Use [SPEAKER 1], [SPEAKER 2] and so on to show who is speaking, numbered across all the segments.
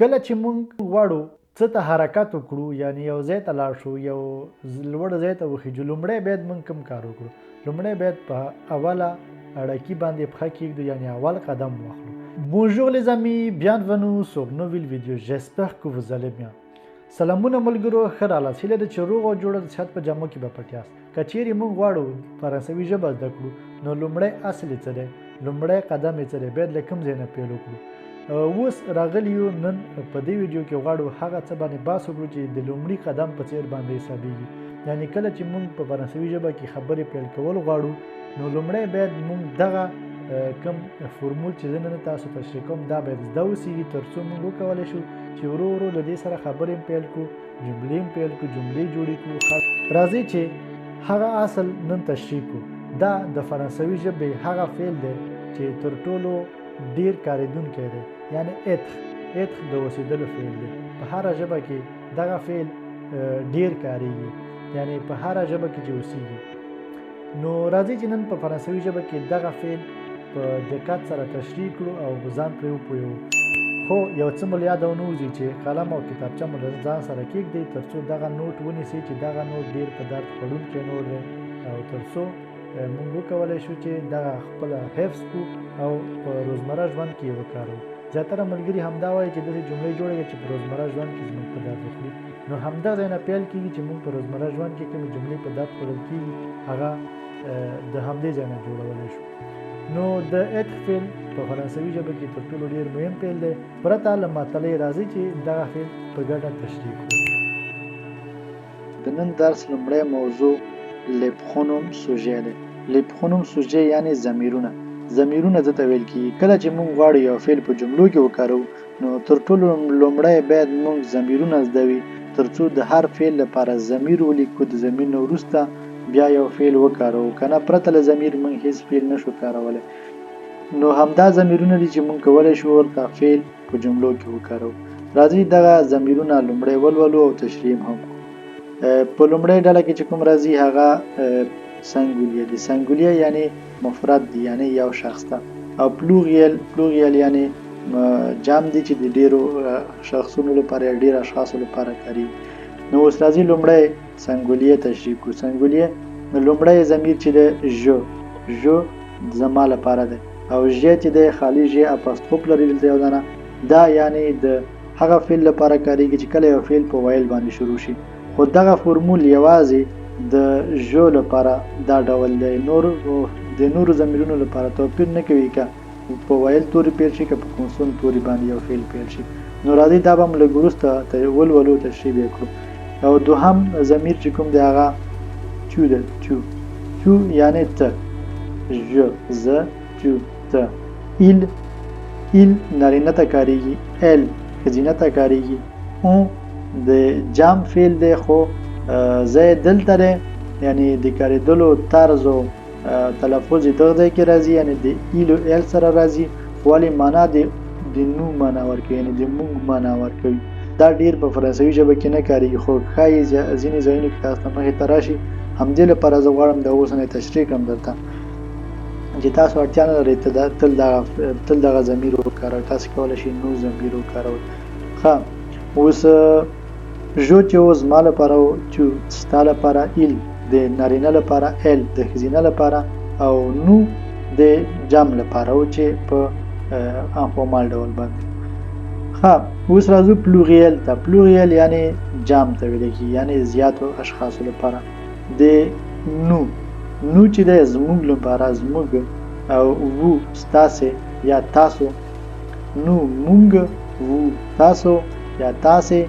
[SPEAKER 1] کله چې مونږ غواړو څه ته حرکت وکړو یعنی یو ځای ته لاړ شو یو لوړ ځای ته وخیږو لومړی باید مونږ کوم کار وکړو لومړی باید په اوله اړیکې باندې پښه کېږدو یعنی اول قدم واخلو. Bonjour les amis, bienvenue sur une nouvelle vidéo. J'espère que vous allez bien. سلامونه ملګرو ښه راغلاست. هیله ده چې روغ او جوړ د صحت په جامو کې به پټ یاست. که چیرې موږ غواړو فرانسوي ژبه زده کړو نو لومړی اصل یې څه دی لومړی قدم یې څه دی باید له کوم ځای نه پیل وکړو. اوس راغلي یو نن په دې ویډیو کې غواړو هغه څه باندې بحث وکړو چې د لومړي قدم په څیر باندې حسابېږي. یعنی کله چې موږ په فرانسوي ژبه کې خبرې پیل کول غواړو نو لومړی باید موږ دغه کوم فورمول چې زه نن تاسو تشریح کوم دا باید زده اوسېږي تر څو موږ وکولی شو چې ورو ورو له دې سره خبرې پیل کړو جملې پیل کړو جملې جوړې کړو. راځئ چې هغه اصل نن تشریح کړو. دا د فرانسوي ژبې هغه فعل دی چې تر ټولو ډیر کارېدونکی دی یعنی اتر د اوسېدلو فعل دی. په هره ژبه کې دغه فعل ډیر کارېږي یعنی په هره ژبه کې چې اوسېږي. نو راځئ چې نن په فرانسوي ژبه کې دغه فعل په دقت سره تشریح کړو او ځان پرې وپوهیو. خو یو څه مو له یاده ونه وځي چې قلم او کتابچه مو له ځان سره کېږدئ تر څو دغه نوټ ونیسئ چې دغه نوټ ډېر په درد خوړونکی نوټ دی او تر څو موږ وکولی شو چې دغه خپله حفظ کړو او په روزمره ژوند کې یې وکاروو. زیاتره ملګري همدا وایي چې داسې جملې جوړوي چې په روزمره ژوند کې زموږ په درد وخوري. نو همدا ځای نه پیل کېږي چې موږ په روزمره ژوند کې کومې جملې په درد خوړل کېږي هغه د همدې ځای نه جوړولی شو. نو د اتر فعل په فرانسوي ژبه کې تر ټولو ډېر مهم فعل دی. پرته له معطلۍ راځي چې دغه فعل په ګډه تشریح کړو. د نن درس لومړی موضوع لیپخونوم سوژې دی. لیپخونوم سوژې یعنې ضمیرونه ځه ته ویل کېږي. کله چې موږ غواړو یو فعل په جملو کې وکاروو نو تر ټولو لومړی باید موږ ضمیرونه زده وي تر څو د هر فعل لپاره ضمیر ولیکو د ضمیر نه وروسته بیا یو فعل وکاروو که نه پرته له ضمیر موږ هیڅ فعل نشو کارولی. نو همدا ضمیرونه دي چې موږ کولی شو ورته فعل په جملو کې وکاروو. راځئ دغه ضمیرونه لومړی ولولو او تشریح هم کړو. په لومړۍ ډله کې چې کوم راځي هغه سنګولیه دي. سنګولیه یعنی مفرد دی یعنی یو شخص ته او پلوریال یعنی جمع دی چې د ډیرو شخصونو لپاره یا ډیر اشخاصو لپاره کاریږي. نو اوس راځي لومړی سنګولیه تشریح کړو. سنګولیه لومړی ضمیر چې دی ژو زما لپاره دی او ژ چې دی خالي ژ اپاستروف لري دلته یو دانه دا یعنی د هغه فعل لپاره کاریږي چې کله یو فعل په ویل باندې شروع شي. خو دغه فورمول یوازې د ژو لپاره دا ډول دی. د نورو ضمیرونو لپاره توپیر نه کوي که په ویل توري پیل شي که په کنسون توري باندې یو فعل پیل شي. نو راځئ دا به هم لږ وروسته ولولو تشریح یې کړو. او دوهم ضمیر چې کوم دی هغه چو ده. چو یعنی ته ژ زه چو ته. ایل نارینه ته کاریږي ال ښځینه ته کاریږي. اون د جمع فعل دی خو ځای دلته دی یعنی د کارېدلو طرز او تلفظ یې دغه ځای کې راځي یعنی د ایل او ال سره راځي خو ولې معنا د نو معنا ورکوي یعنی د موږ معنا ورکوي. دا ډیر په فرانسوي ژبه کې نه کاریږي خو ښایي ځینې ځایونو کې تاسو ته مخې ته راشي. همدې لپاره زه غواړم د اوس نه تشریح کړم درته چې تاسو اړتیا نه لرئ تل دغه ضمیر وکاروئ. تاسو کولی شئ نو ضمیر وکاروئ. ښه اوس ژو چې اوس زما لپاره و چې ستا لپاره ایل د نارینه لپاره ال د ښځینه لپاره او نو د جمع لپاره و چې په انفورمال ډول باندې. ها اوس راځو پلوریال ته. پلوریال یعنی جمع ته ویل کېږي یعنی زیاتو اشخاصو لپاره. د نو چې دی زموږ لپاره زموږ او وو ستاسې یا تاسو. نو مونږ وو تاسو یا تاسې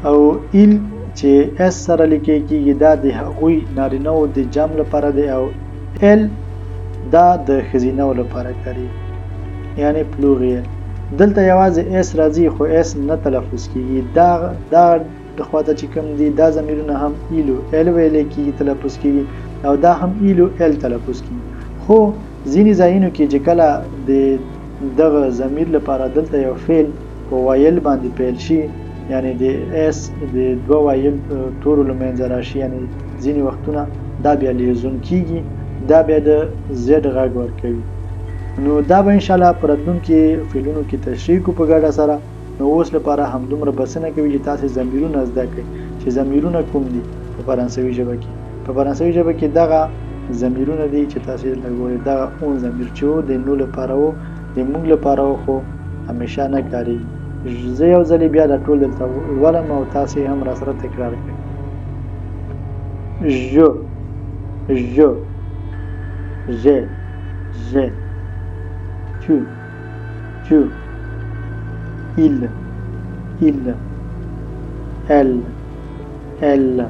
[SPEAKER 1] او ایل چې اس سره لیکل کېږي دا د هغوی نارینه‌و د جمع لپاره دی او ال دا د ښځینه‌و لپاره کاریږي یعنی پلوریال. دلته یوازې اس راځي خو اس نه تلفظ کېږي. دا د خواته چې کوم دي دا ضمیرونه هم ایلو ال ویلی کېږي تلفظ کېږي او دا هم ایلو ال تلفظ کېږي. خو ځینې ځایونو کې چې کله د دغه ضمیر لپاره دلته یو فعل په ویل باندې پیل شي یعنی د اس د دوه ویل تورو له منځه راشي یعنی ځینې وختونه دا بیا لیزون کېږي دا بیا د زد غږ ورکوي. نو دا به انشاءالله په راتلونکي فعلونو کې تشریح کړو په ګډه سره. نو اوس لپاره همدومره بسنه کوي چې تاسې ضمیرونه زده کړئ چې ضمیرونه کوم دي په فرانسوي ژبه کې. په فرانسوي ژبه کې دغه ضمیرونه دي چې تاسې لګولئ، دغه اون ضمیر چې و د نو لپاره و، د موږ لپاره و، خو همیشه نه کارېږي. زه یو ځلې بیا دا ټول دلته ولم او تاسې هم راسره تکرار کړئ. je, je, j'ai, j'ai, tu, il, elle,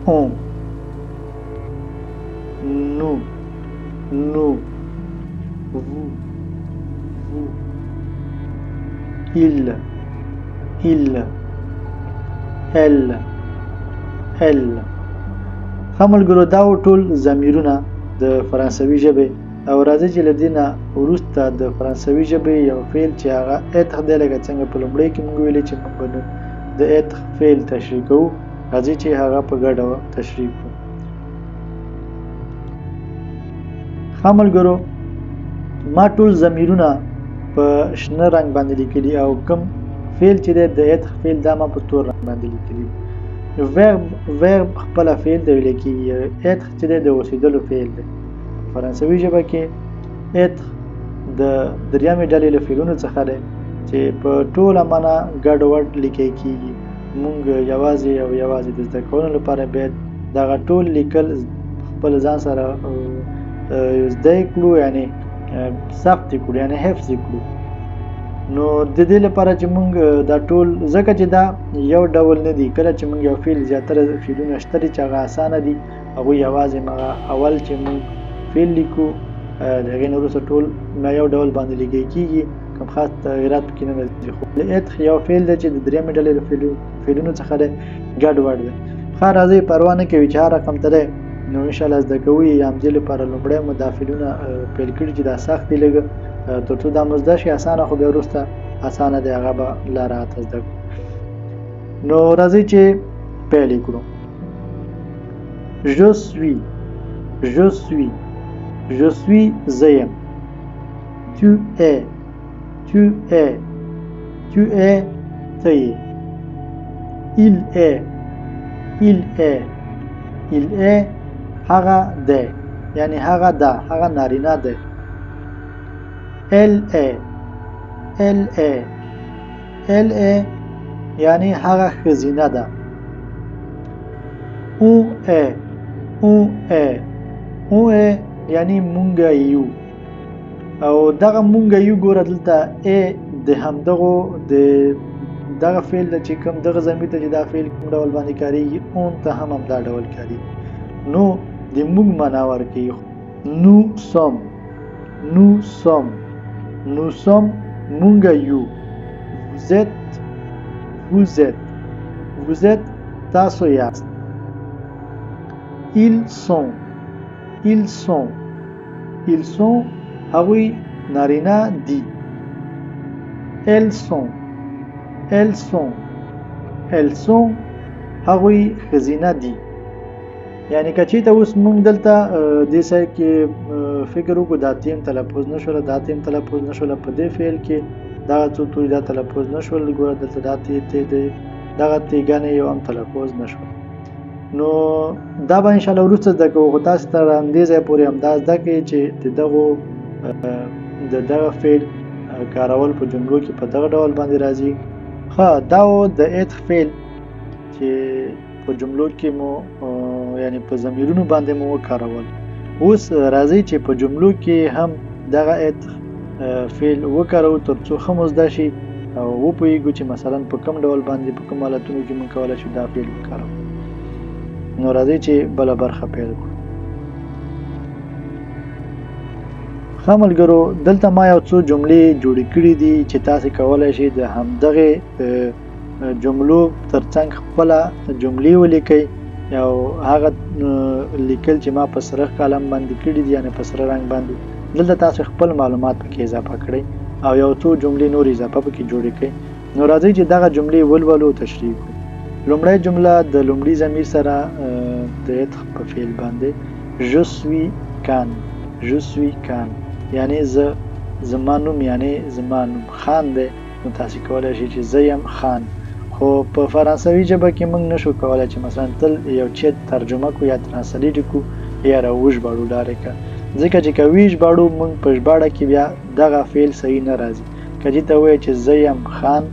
[SPEAKER 1] on, nous, vous, il, elle. ملګرو دا ټول ضمیرونه د فرانسوي ژبې او راځي چې له دې نه وروسته د فرانسوي ژبې یو فعل چې هغه ایتخ دی، لکه څنګه په لومړی کې موږ ویلې چې موږ به د ایتخ فعل تشریح کوو، راځي چې هغه په ګډه تشریح کړو. ښه ملګرو، ما ټول ضمیرونه په شنه رنګ باندې لیکلي او کوم فعل چې دی د ایتخ فعل دا ما په تور رنګ باندې لیکلي. verb خپل فعل دی ویل کېږي، ایتخ چې دی د اوسېدلو فعل دی. فرانسوي ژبه کې ایتخ د دریمې ډلې له فعلونو څخه دی چې په ټوله معنا ګډوډ لیکل کېږي. موږ یوازې او یوازې د زده کولو لپاره باید دغه ټول لیکل خپل ځان سره زده کړو، یعنې ثبت کړو، یعنې حفظ کړو. نو د دې لپاره چې موږ دا ټول، ځکه چې دا یو ډول نه دي، کله چې موږ یو فعل زیاتره فعلونه شته دي چې هغه اسانه دي، هغوی یوازې هغه اول چې موږ فعل لیکو د هغې نه وروسته ټول یو ډول باندې لیکل کېږي، کوم خاص تغیرات پکې نه راځي. خو ایتخ یو فعل دی چې د درېیمې ډلې له فعلونو څخه دی، ګډوډ دی. ښه راځئ پروا نه کوي چې هر رقم ته دی، نو انشاءالله زده کوي. همدې لپاره لومړی مو دا فعلونه پیل کړي چې دا سخت دي لږه، تر څو دا مو زده شي اسانه، خو بیا وروسته اسانه دی، هغه به لا راحته زده کړو. نو راځئ چې پیل یې کړو. je suis زه یم. tu es ته یې. il est هغه دی، یعنی هغه ده، هغه نارینه دی. elle est یعنی هغه ښځینه ده. on est یعنی مونږ یو. او دغه مونږ یو ګوره دلته ا د همدغو د دغه فعل د چې کوم دغه ضمیر ته چې دا فعل کوم ډول باندې کاریږي، اون ته هم همدا ډول کاریږي. نو د مونږ معنا ورکوي. nous sommes مونږ یو. vous êtes تاسو یاست. ils sont هغوی نارینه دي. elles sont هغوی ښځینه دي. یعنی که چېرته اوس موږ دلته دې ځای کې فکر وکړو دا تیم تلفظ نه شوله، دا تیم تلفظ نه شوله، په دې فعل کې دغه څو توري دا تلفظ نه شول، ګوره دلته دا دغه تېګانې یو هم تلفظ نه شول. نو دا به انشاءالله وروسته زده کوو، خو تاسې تر همدې ځای پورې همدا زده کړئ چې د دغه فعل کارول په جملو کې په دغه ډول باندې راځي. ښه، دا و د ایتخ فعل چې په جملو کې مو یعنی په ضمیرونو باندې مو وکارول. اوس راځئ چې په جملو کې هم دغه ایتخ فعل وکارو تر څو ښه مو زده شي او وپوهېږو چې مثلا په کوم ډول باندې په کوم حالتونو کې موږ کولی شو دا فعل وکارو. نو راځئ چې بله برخه پیل کړو. ښه ملګرو، دلته ما یو څو جملې جوړې کړي دي چې تاسې کولی شئ د همدغې جملو ترڅنګ خپله جملې ولیکئ. او هغه لیکل چې ما په سره قلم باندې کړي دي، یعنې په سره رنګ باندې، دلته تاسو خپل معلومات پکې اضافه کړئ او یو څو جملې نور اضافه پکې جوړې کړئ. نو راځئ چې دغه جملې ولولو تشریح کړو. لومړی جمله د لومړي ضمیر سره د ایتخ په فعل باندې je suis کان، یعنی زما نوم، یعنی زما نوم. خان دی نو تاسو کولای شئ چې زه یم خان. خو په فرانسوي ژبه کې موږ نشو کولای چې مثلا تل یو چیت ترجمه کو یا ترانسلیټ کو یا راوژ باړو ډایرکټ، ځکه چې کوي ژباړو موږ په ژباړه کې بیا دغه فعل صحیح نه راځي. کله ته وایې چې زه یم خان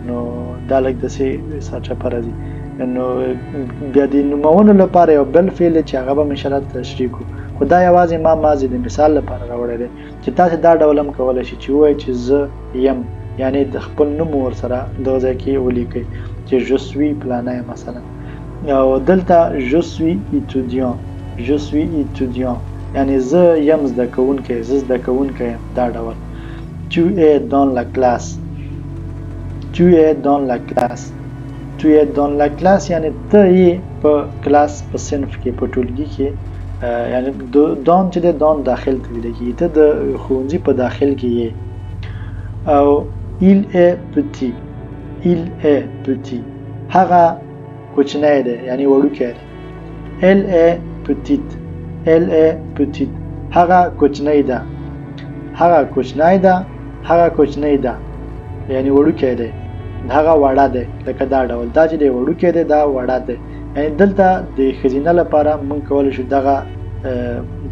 [SPEAKER 1] نو دا لږ داسې سرچپه راځي. نو بیا د نومونو لپاره یو بل فعل چې هغه به انشاءالله تشریح کړو، خو دا یوازې ما ماضي د مثال لپاره راوړی دی چې تاسې دا ډول هم کولی شئ چې ووایئ چې زه یم، یعنی د خپل نوم ورسره دغه ځای کې ولیکئ چې je suis پلانی مثلا. او دلته je suis étudiant، je suis étudiant یعنی زه یم زده کوونکی، زه زده کوونکی یم. دا ډول tu es dans la classe، tu es dans la classe، tu es dans la classe یعنی ته یې په کلاس په صنف کې په ټولګي کې، یعنی دان چې د دان داخل ته ویل کېږي، ته د ښوونځي په داخل کې یې. او il est petit، il est petit هغه کوچنی دی یعنی وړوکی دی. elle est petite، elle est petite هغه کوچنی ده، هغه کوچنی ده، هغه کوچنی ده یعنی وړوکی دی، هغه وړه دی. لکه دا ډول دا چې دی وړوکی دی دا وړه دی. یعنی دلته د ښځینه لپاره موږ کولی شو دغه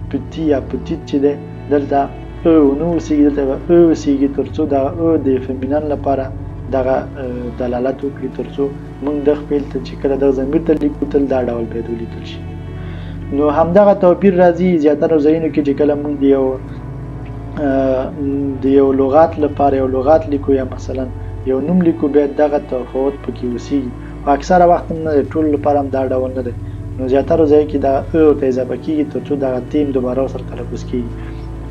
[SPEAKER 1] پتی یا پتیت چې دی دلته او نه اوسېږي، دلته به او اوسېږي تر څو دغه او د فیمینن لپاره دغه دلالت وکړي، تر څو موږ دغه فعل ته چې کله دغه ضمیر ته لیکو تل دا ډول باید ولیکل شي. نو همدغه توپیر راځي زیاتره ځایونو کې چې کله موږ د یو لغات لپاره یو لغات لیکو یا مثلا یو نوم لیکو باید دغه تفاوت پکې اوسېږي، خو اکثره وخت هم نه دی، ټولو لپاره هم دا ډول نه دی. نو زیاتره ځای کې دا او ته اضافه کېږي تر څو دغه تیم دوباره ورسره تلفظ کېږي.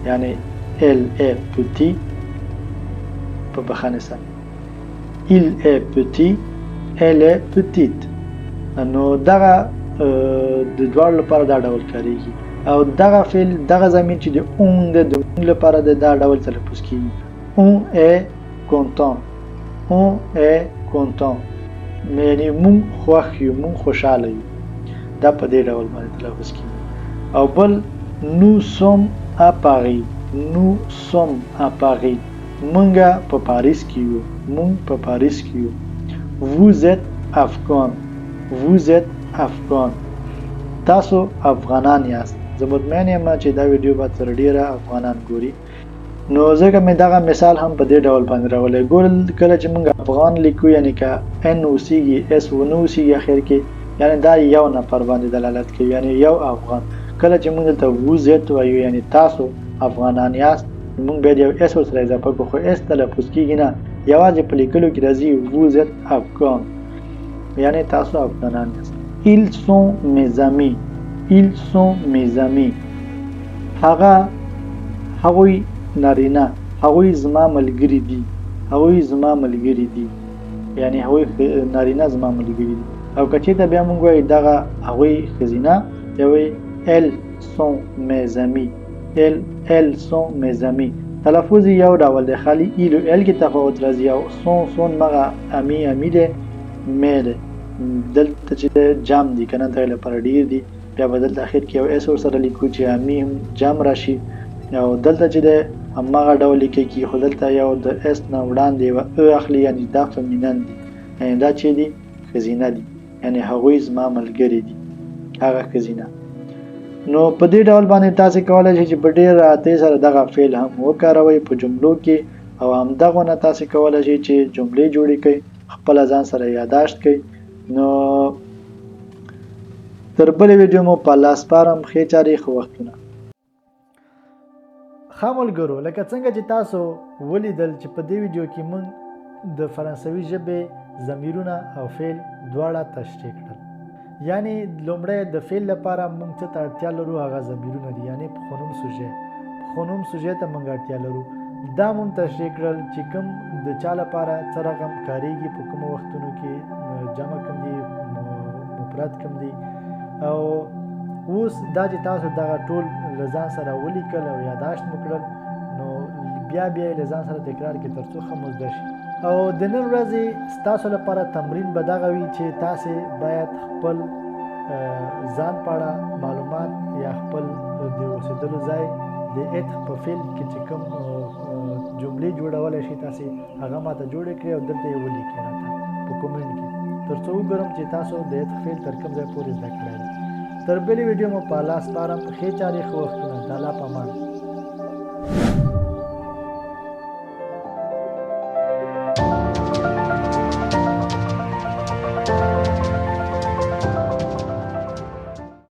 [SPEAKER 1] یعنی elle est petit په بخښنې سره، il est petit، elle est petite. نو دغه د دواړو لپاره دا ډول کاریږي. او دغه فعل دغه ضمیر چې د اون د اون لپاره دا ډول تلفظ کېږي. on est content، on est content یعنی مونږ خوښ یو، مونږ خوشحاله یو. دا په دې ډول باندې تلفظ کېږي. او بل nous sommes à Paris، nous sommes à Paris مونږه په پاریس کې یو، مونږ په پاریس کې یو. vous êtes afghan، vous êtes afghan تاسو افغانان یاست. زه مطمئن یم چې دا ویډیو به تر ډیره افغانان ګوري، نو ځکه مې دغه مثال هم په دې ډول باندې راولی. ګورل کله چې موږ افغان لیکو یعنی که ان اوسېږي اس ونه اوسېږي اخر کې، یعنی دا یو نفر باندې دلالت کوي، یعنی یو افغان. کله چې موږ دلته وزت وایو یعنی تاسو افغانان یاست، موږ باید یو اس ورسره اضافه کړو، خو اس تلفظ کېږي نه، یوازې په لیکلو کې راځي وزت افغان یعنی تاسو افغانان یاست. ils sont mes amis، ils sont mes amis هغوی نارینه، هغوی زما ملګري دي، هغوی زما ملګري دي یعنی هغوی نارینه زما ملګري دي. او که چېرته بیا موږ وایو دغه هغوی ښځینه بیا وایي elles sont mes amis، elles sont mes amis تلفظ یو ډول دی، خالي ایل او ال کې تفاوت راځي. او سون مغه امی دی، می دی دلته چې جام دي کنه ته لپاره ډیر دي، بیا به دلته اخر کې یو اس ورسره لیکو چې امی هم جام راشي. او دلته چې د هماغه ډول لیکي کې خو دلته یو د اس نه وړاندې و او اخلي یعنی دا فمینن دي، یعنی دا چې دي ښځینه دي، یعنی هغوی زما ملګري دي، هغه ښځینه. نو په دې ډول باندې تاسو کولای شئ چې په ډېر راحتۍ سره دغه فعل هم وکاروئ په جملو کې. او همدغه نه تاسو کولای شئ چې جملې جوړې کړئ، خپل ځان سره یاداشت کړئ. نو تر بلې ویډیو مو په لاس سپارم. ښې چارې، ښه وختونه. ښه ملګرو، لکه څنګه چې تاسو ولیدل چې په دې ویډیو کې موږ د فرانسوي ژبې ضمیرونه او فعل دواړه تشریح کړل. یعنی لومړی د فعل لپاره موږ څه ته اړتیا لرو، هغه ضمیرونه دي، یعنی پخونوم سوژه، پخونوم سوژه ته موږ اړتیا لرو. دا موږ تشریح کړل چې کوم د چا لپاره څه رقم کاریږي، په کومو وختونو کې جمع کوم دي، مفرد کوم دي. او اوس دا چې تاسو دغه ټول له ځان سره ولیکل او یاداشت مو کړل، نو بیا یې له ځان سره تکرار کړئ تر څو ښه مو زده شي. او د نن ورځې ستاسو لپاره تمرین به دغه وي چې تاسې باید خپل ځان په اړه معلومات یا خپل د اوسېدلو ځای د اتخ په فعل کې چې کوم جملې جوړولی شئ تاسې هغه ماته جوړې کړئ او دلته یې ولیکئ راته په کومنټ کې تر څو وګورم چې تاسو د یت فعل تر کوم ځای پورې زده کړی دی. تر بلې ویډیو مو په الله سپارم. ښې چارې ښه وختونه. د الله په امان.